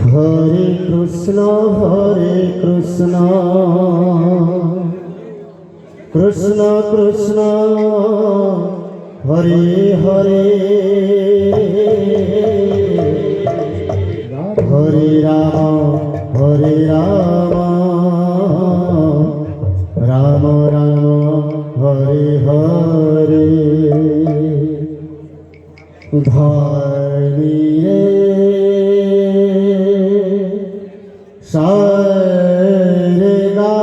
হরে কৃষ্ণ কৃষ্ণ কৃষ্ণ হরে হরে হরে রাম রাম রাম হরে হরে ধরি রে সারে গা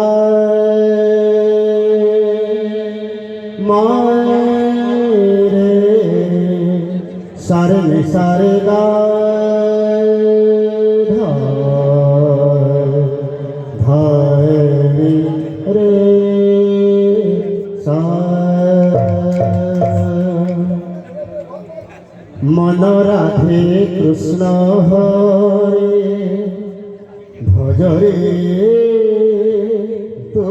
মারে সারে সারে গা ধরি রে সা মন রাধে কৃষ্ণ হরে ভজরে তো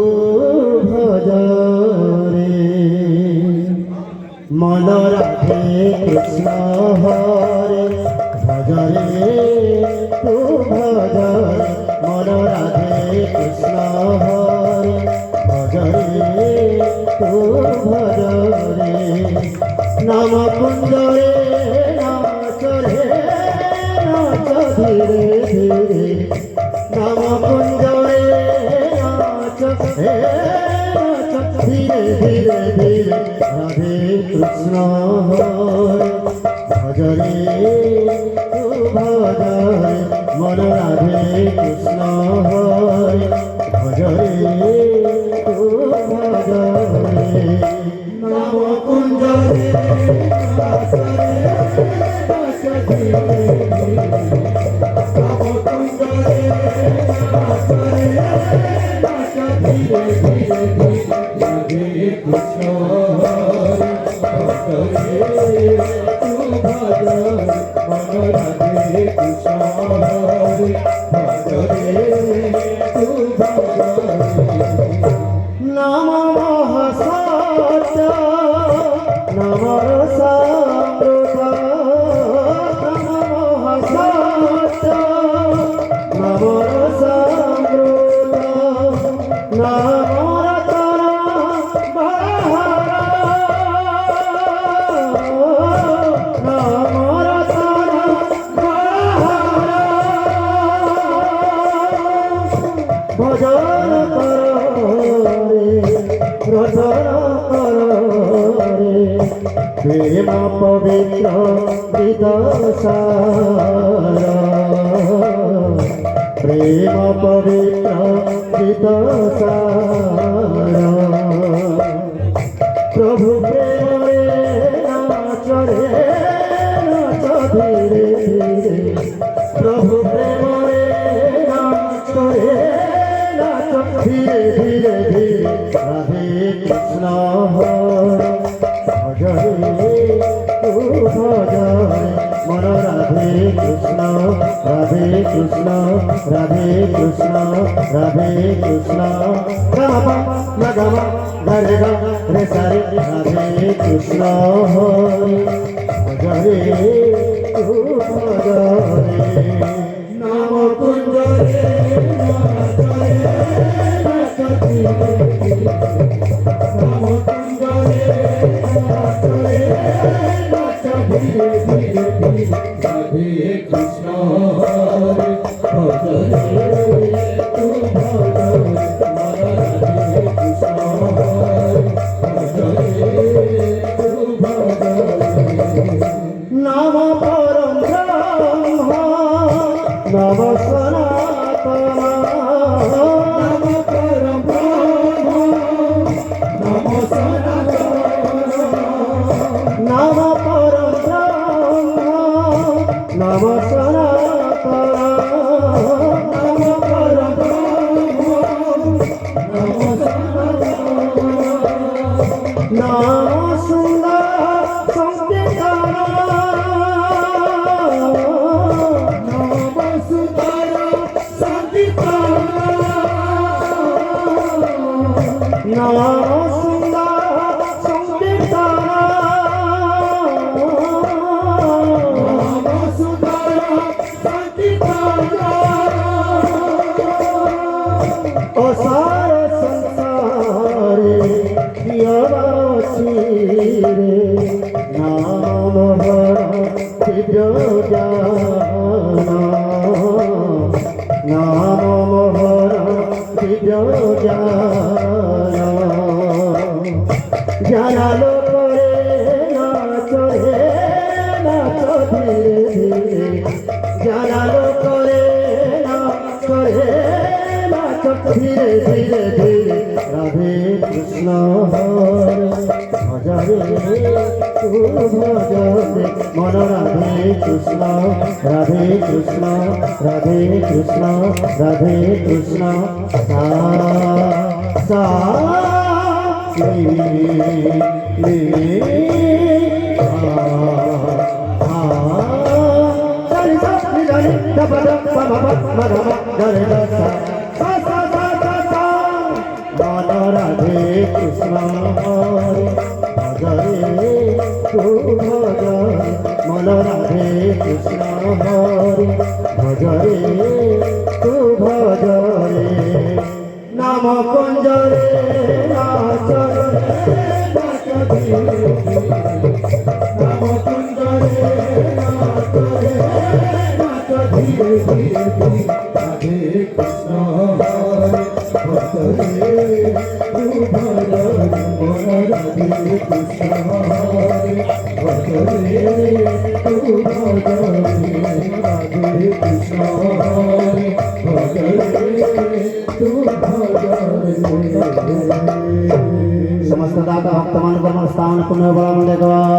ভজরে মন রাধে কৃষ্ণ হরে ভজরে তো ভজরে মন রাধে কৃষ্ণ হরে ভজরে তো ভজরে নাম কুঞ্জরে নাচরে নাচ ধীরে ধীরে নাম কুঞ্জরে নাচ ধীরে ধীরে ধীরে রাধে কৃষ্ণ হরে ভজরে তু ভজরে মন রাধে কৃষ্ণ হরে ভজরে তু ভজরে নাম কুঞ্জরে নাচরে নাচ ধীরে ধীরে নাম কুঞ্জরে নাচরে নাচ ধীরে ধীরে রাধে কৃষ্ণ হরে ভজরে তু ভজরে মন রাধে কৃষ্ণ হরে ভজরে তু ভজরে নাম মহাসত্য নামর সাম্রত নাম মহাসত্য নামর সাম্রত নামর তর বাহার নামর তর বাহার ভজন রচন করে প্রেম পবিত্র বিদসার প্রেম পবিত্র বিদসার প্রভু প্রেমরে নাচরে নাচ ধীরে ধীরে প্রভু প্রেমরে নাচরে নাচ ধীরে ধীরে ধীরে রাধে কৃষ্ণ হরে ভজরে তু ভজরে মন রাধে কৃষ্ণ রাধে কৃষ্ণ রাধে কৃষ্ণ রাধে কৃষ্ণ গাম গাম রে গা রে সারে রাধে কৃষ্ণ হরে ভজরে তু ভজরে নাম কুঞ্জরে নাচরে নাচ ধীরে ধীরে নাম কুঞ্জরে নাচরে নাচ ধীরে ধীরে ধীরে রাধে কৃষ্ণ হরে ভজরে তু ভজরে মন রাধে কৃষ্ণ হরে ভজরে তু ভজরে নাম পরম ব্রহ্ম নাম সনাতন নাম পরম ব্রহ্ম নাম সনাতন নাম পরম ব্রহ্ম নাম সনাতন নাম পরম ব্রহ্ম নাম সনাতন নাম সুন্দর সংকীর্তন নাম সুন্দর সংকীর্তন নাম সুন্দর সংকীর্তন নাম সুন্দর সংকীর্তন জানা নাম মোহন বীজ জানা জানালো করে নাচ হে নাচ ধীরে ধীরে জানালো করে নাচ হে নাচ ধীরে ধীরে ধীরে রাধে কৃষ্ণ ভজরে তু ভজরে মন রাধে কৃষ্ণ রাধে কৃষ্ণ রাধে কৃষ্ণ রাধে কৃষ্ণ সা রাধে কৃষ্ণ হরে তু ভজরে মন রাধে কৃষ্ণ হরে ভজরে তু ভজরে নাম কুঞ্জরে নাচ নাচ ধীরে নাম কুঞ্জরে নাচ নাচ ধীরে ধীরে রাধে কৃষ্ণ হরে ভজরে তু ভজরে মন রাধে কৃষ্ণ হরে ভজরে তু ভজরে রাধে কৃষ্ণ হরে ভজরে समस्त दाता भक्तमान को नमस्कार पुण्य बल देवा।